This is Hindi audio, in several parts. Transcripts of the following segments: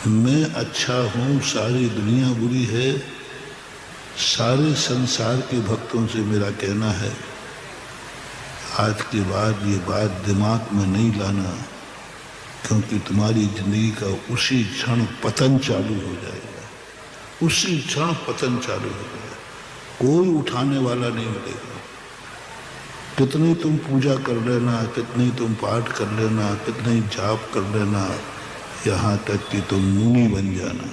मैं अच्छा हूँ, सारी दुनिया बुरी है, सारे संसार के भक्तों से मेरा कहना है आज के बाद ये बात दिमाग में नहीं लाना, क्योंकि तुम्हारी जिंदगी का उसी क्षण पतन चालू हो जाएगा। उसी क्षण पतन चालू हो जाएगा, कोई उठाने वाला नहीं मिलेगा। कितनी तुम पूजा कर लेना, कितनी तुम पाठ कर लेना, कितनी जाप कर लेना, यहाँ तक कि तुम मुनि बन जाना।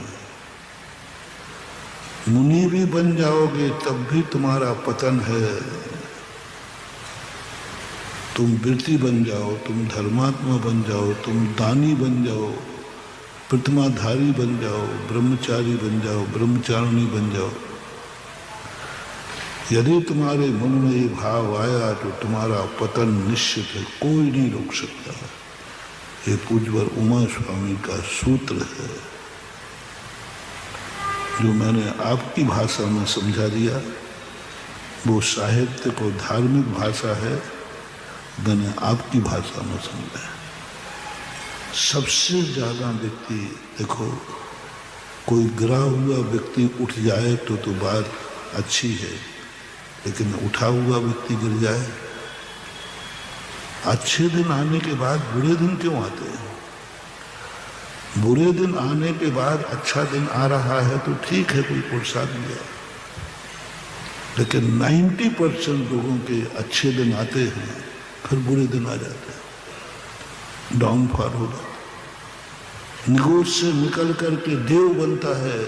मुनि भी बन जाओगे तब भी तुम्हारा पतन है। तुम वृत्ति बन जाओ, तुम धर्मात्मा बन जाओ, तुम दानी बन जाओ, प्रतिमाधारी बन जाओ, ब्रह्मचारी बन जाओ, ब्रह्मचारिणी बन जाओ, यदि तुम्हारे मन में ये भाव आया तो तुम्हारा पतन निश्चित है, कोई नहीं रोक सकता। ये पूज्यवर उमा स्वामी का सूत्र है जो मैंने आपकी भाषा में समझा दिया। वो साहित्यिक और धार्मिक भाषा है, मैंने आपकी भाषा में समझा। सबसे ज्यादा व्यक्ति देखो, कोई गिरा हुआ व्यक्ति उठ जाए तो बात अच्छी है, लेकिन उठा हुआ व्यक्ति गिर जाए। अच्छे दिन आने के बाद बुरे दिन क्यों आते हैं? बुरे दिन आने के बाद अच्छा दिन आ रहा है तो ठीक है, कोई प्रसाद दिया, लेकिन 90% लोगों के अच्छे दिन आते हैं फिर बुरे दिन आ जाते हैं, डाउनफॉल हो जाता है। निगोज से निकल करके देव बनता है,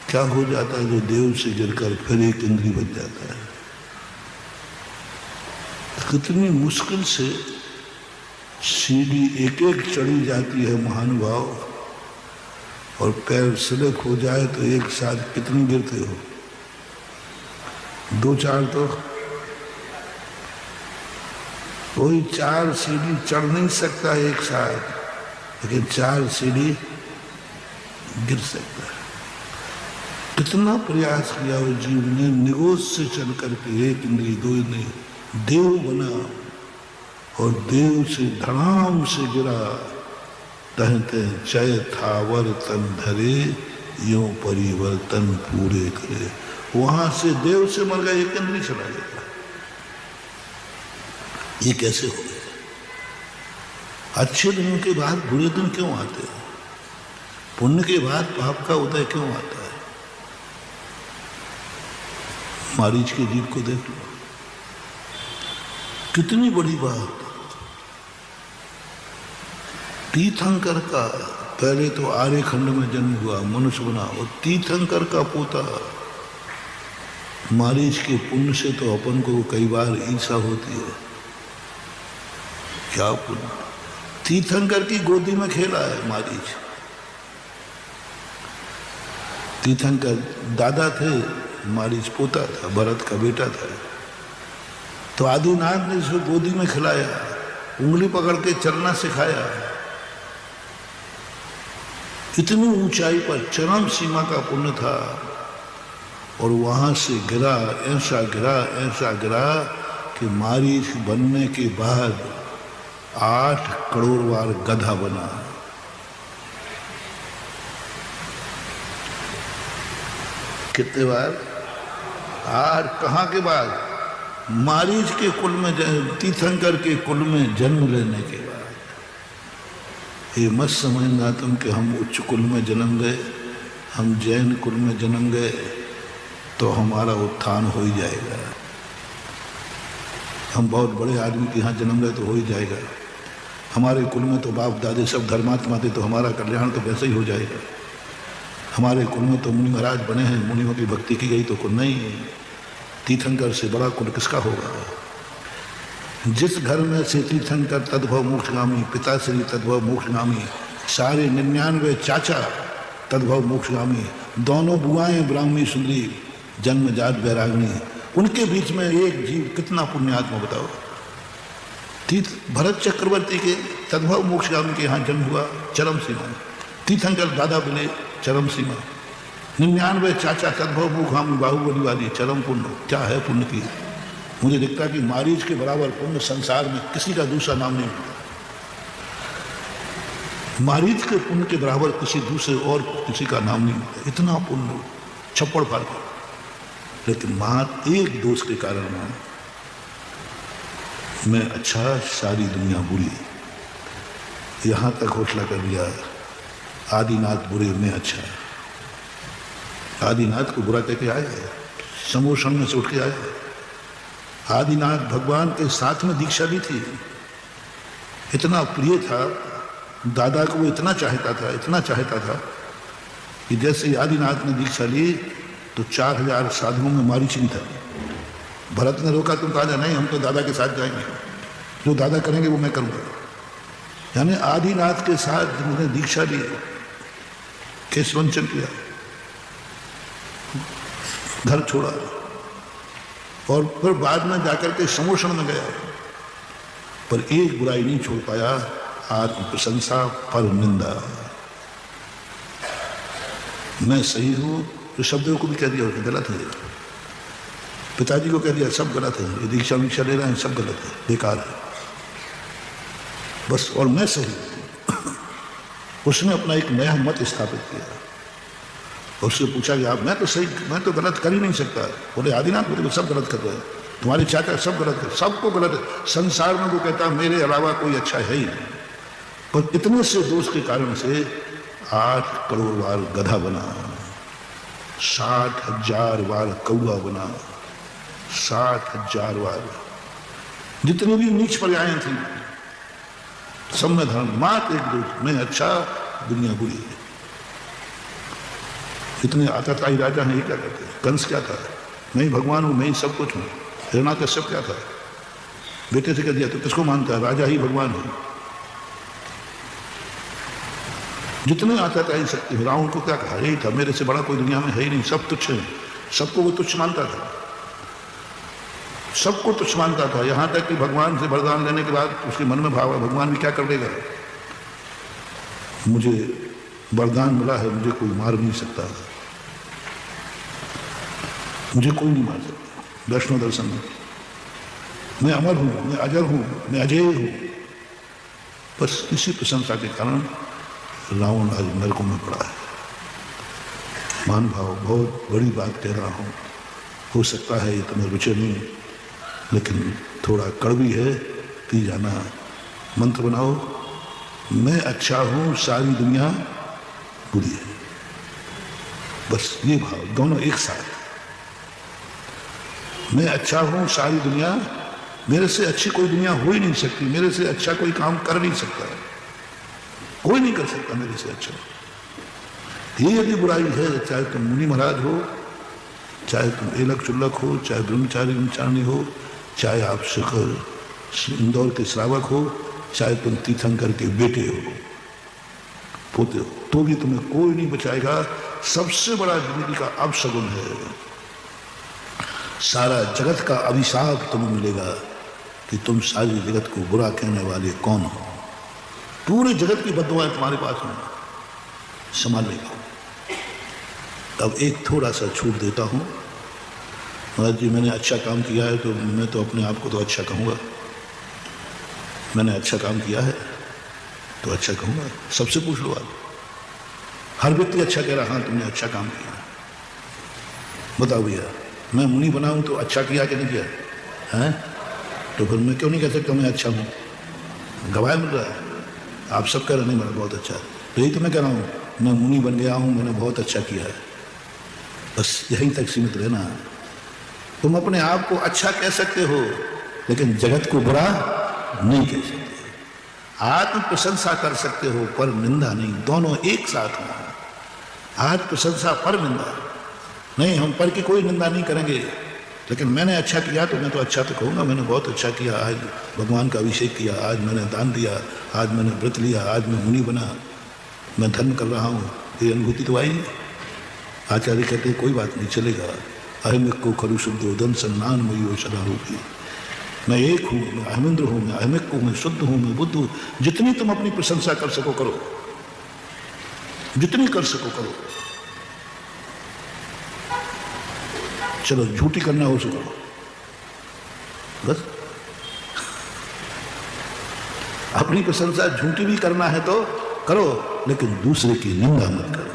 क्या हो जाता है? जो देव से गिरकर फिर एक इंद्री बन जाता है। कितनी मुश्किल से सीढ़ी एक एक चढ़ी जाती है महानुभाव, और पैर स्लिप हो जाए तो एक साथ कितनी गिरते हो? 2-4 तो कोई 4 सीढ़ी चढ़ नहीं सकता एक साथ, लेकिन 4 सीढ़ी गिर सकता है। कितना प्रयास किया उस जीव ने, निगोज से चल करके एक इंद्री 2 इंद्री देव बना, और देव से धड़ाम से गिरा। तहते चय थावर तन धरे, यों परिवर्तन पूरे करे। वहां से देव से मर गया, एक इंद्री चला गया। ये कैसे हो गया? अच्छे दिनों के बाद बुरे दिन क्यों आते हैं? पुण्य के बाद पाप का उदय क्यों आता है? मारीच के जीव को देख लो, कितनी बड़ी बात। तीर्थंकर का पहले तो आर्यखंड में जन्म हुआ, मनुष्य बना, और तीर्थंकर का पोता। मारीच के पुण्य से तो अपन को कई बार ईर्ष्या होती है। क्या पुण्य! तीर्थंकर की गोदी में खेला है मारीच। तीर्थंकर दादा थे, मारीच पोता था, भरत का बेटा था। तो आदिनाथ ने इसको गोदी में खिलाया, उंगली पकड़ के चलना सिखाया। इतनी ऊंचाई पर चरम सीमा का पुण्य था, और वहां से गिरा, ऐसा गिरा, ऐसा गिरा कि मारीच बनने के बाद 8 करोड़ बार गधा बना। कितने बार? 8। कहाँ के बाद? मारीच के कुल में, तीर्थंकर के कुल में जन्म लेने के बाद। ये मत समझना तुम कि हम उच्च कुल में जन्म गए, हम जैन कुल में जन्म गए तो हमारा उत्थान हो ही जाएगा। हम बहुत बड़े आदमी के यहाँ जन्म गए तो हो ही जाएगा। हमारे कुल में तो बाप दादे सब धर्मात्मा थे तो हमारा कल्याण तो वैसे ही हो जाएगा। हमारे कुल में तो मुनि महाराज बने हैं, मुनियों की भक्ति की गई तो कुल नहीं। तीर्थंकर से बड़ा कुल किसका होगा? जिस घर में से तीर्थंकर तद्भव मोक्षगामी, पिताश्री तद्भव मोक्षगामी, सारे 99 चाचा तद्भव मोक्षगामी, दोनों बुआएं ब्राह्मी सुंदरी, जन्मजात बैरागनी, उनके बीच में एक जीव कितना पुण्यात्मा बताओ। भरत चक्रवर्ती के तद्भव मोक्षगामी के यहाँ जन्म हुआ, चरम सीमा। तीर्थंकर दादा बने, चरम सीमा। 99 चाचा तद्भव मोक्षगामी, बाहुबली वाली, चरम पुण्य। क्या है पुण्य की? मुझे दिखता कि मारीच के बराबर पुण्य संसार में किसी का दूसरा नाम नहीं मिलता। मारीच के पुण्य के बराबर किसी दूसरे और किसी का नाम नहीं होता, इतना पुण्य छप्पड़ फाड़ कर। लेकिन मात्र एक दोष के कारण मैं अच्छा, सारी दुनिया बुरी। यहां तक हौसला कर लिया, आदिनाथ बुरे में अच्छा। आदिनाथ को बुरा कहके आया है, समोषण में से उठ के आया है। आदिनाथ भगवान के साथ में दीक्षा भी थी, इतना प्रिय था, दादा को वो इतना चाहता था कि जैसे आदिनाथ ने दीक्षा ली तो 4000 साधुओं में मारीच नहीं था। भरत ने रोका, तुम कहा जा, नहीं हम तो दादा के साथ जाएंगे, जो दादा करेंगे वो मैं करूंगा। यानी आदिनाथ के साथ जिन्होंने दीक्षा ली, केशवंचन किया, घर छोड़ा और फिर बाद में जाकर के समोषण में गया, पर एक बुराई नहीं छोड़ पाया, आत्म प्रशंसा पर निंदा। मैं सही हूं, तो शब्दों को भी कह दिया, गलत है। पिताजी को कह दिया, सब गलत है, ये दीक्षा वीक्षा ले रहे हैं, सब गलत है, बेकार है बस, और मैं सही। उसने अपना एक नया मत स्थापित किया। उससे पूछा कि आप, मैं तो सही, मैं तो गलत कर ही नहीं सकता। बोले आदिनाथ, बोले सब गलत कर रहे हैं, तुम्हारे चाचा सब गलत कर, सबको गलत है संसार में। वो कहता मेरे अलावा कोई अच्छा है ही नहीं। पर इतने से दोष के कारण से 8 करोड़ बार गधा बना, 60,000 बार कौआ बना, 60,000 बार। जितनी भी नीच पर्यायें थी सब में धर्म, मात्र एक दोष, मैं अच्छा, दुनिया बुरी है। इतने आताताई राजा हैं, ये क्या करते? कंस क्या था? मैं भगवान हूं, मैं ही सब कुछ हूं। हिरण्याकश्यप क्या था? बेटे से कह दिया तो किसको मानता है? राजा ही भगवान है। जितने आताताई शक्ति, रावण को क्या कहा? यही था, मेरे से बड़ा कोई दुनिया में है ही नहीं, सब तुच्छ है। सबको वो तुच्छ मानता था, सबको तुच्छ मानता था। यहां तक कि भगवान से वरदान लेने के बाद उसके मन में भाव है, भगवान भी क्या कर देगा, मुझे वरदान मिला है, मुझे कोई मार नहीं सकता, मुझे कोई नहीं मार सकता। वैष्णव दर्शन में मैं अमर हूं, मैं अजर हूं, मैं अजय हूं। बस इसी प्रशंसा के कारण रावण आज नरकों में पड़ा है। मान भाव, बहुत बड़ी बात कह रहा हूं, हो सकता है ये तुम्हें रुचि नहीं, लेकिन थोड़ा कड़वी है, पी जाना। मंत्र बनाओ, मैं अच्छा हूं, सारी दुनिया बुरी है। बस ये भाव दोनों एक साथ। मैं अच्छा हूं, सारी दुनिया, मेरे से अच्छी कोई दुनिया हो ही नहीं सकती, मेरे से अच्छा कोई काम कर नहीं सकता, कोई नहीं कर सकता मेरे से अच्छा। ये यदि बुराई है, चाहे तुम मुनि महाराज हो, चाहे तुम एलक चुल्लक हो, चाहे ब्रह्मचारी ब्रह्मचारिणी हो, चाहे आप शिखर इंदौर के श्रावक हो, चाहे तुम तीर्थंकर के बेटे हो, पोते हो, तो भी तुम्हें कोई नहीं बचाएगा। सबसे बड़ा जिंदगी का अपशगुन है, सारा जगत का अभिशाप तुम्हें मिलेगा कि तुम सारी जगत को बुरा कहने वाले कौन हो। पूरे जगत की बद्दुआएं तुम्हारे पास हैं, संभाल लेगा। अब एक थोड़ा सा छूट देता हूं, महाराज जी मैंने अच्छा काम किया है तो मैं तो अपने आप को तो अच्छा कहूँगा, मैंने अच्छा काम किया है तो अच्छा कहूँगा। सबसे पूछ लो आप, हर व्यक्ति अच्छा कह रहा, हाँ तुमने अच्छा काम किया। बताओ भैया, मैं मुनि बनाऊँ तो अच्छा किया कि नहीं किया है? तो फिर मैं क्यों नहीं कह सकता मैं अच्छा हूँ? गवाह मिल रहा है, आप सब कह रहे नहीं मेरा बहुत अच्छा है, तो यही तो मैं कह रहा हूँ, मैं मुनि बन गया हूँ, मैंने बहुत अच्छा किया है। बस यहीं तक सीमित रहना। तुम अपने आप को अच्छा कह सकते हो, लेकिन जगत को बुरा नहीं कह सकते। आत्म प्रशंसा कर सकते हो, पर निंदा नहीं। दोनों एक साथ में, आत्म प्रशंसा पर निंदा नहीं। हम पर की कोई निंदा नहीं करेंगे, लेकिन मैंने अच्छा किया तो मैं तो अच्छा तो कहूँगा, मैंने बहुत अच्छा किया, आज भगवान का अभिषेक किया, आज मैंने दान दिया, आज मैंने व्रत लिया, आज मैं मुनि बना, मैं धर्म कर रहा हूँ। ये अनुभूति तो आई। आचार्य कहते हैं कोई बात नहीं, चलेगा। अहमिक को खरु शुद्धोदन सन्नान मयो सदारूपी। मैं एक हूँ, मैं अहमिंद्र हूँ, मैं अहमिक हूँ, मैं शुद्ध हूँ, मैं बुद्ध हूँ। जितनी तुम अपनी प्रशंसा कर सको करो, जितनी कर सको करो। चलो झूठी करना हो सको बस। अपनी प्रशंसा झूठी भी करना है तो करो, लेकिन दूसरे की निंदा मत करो।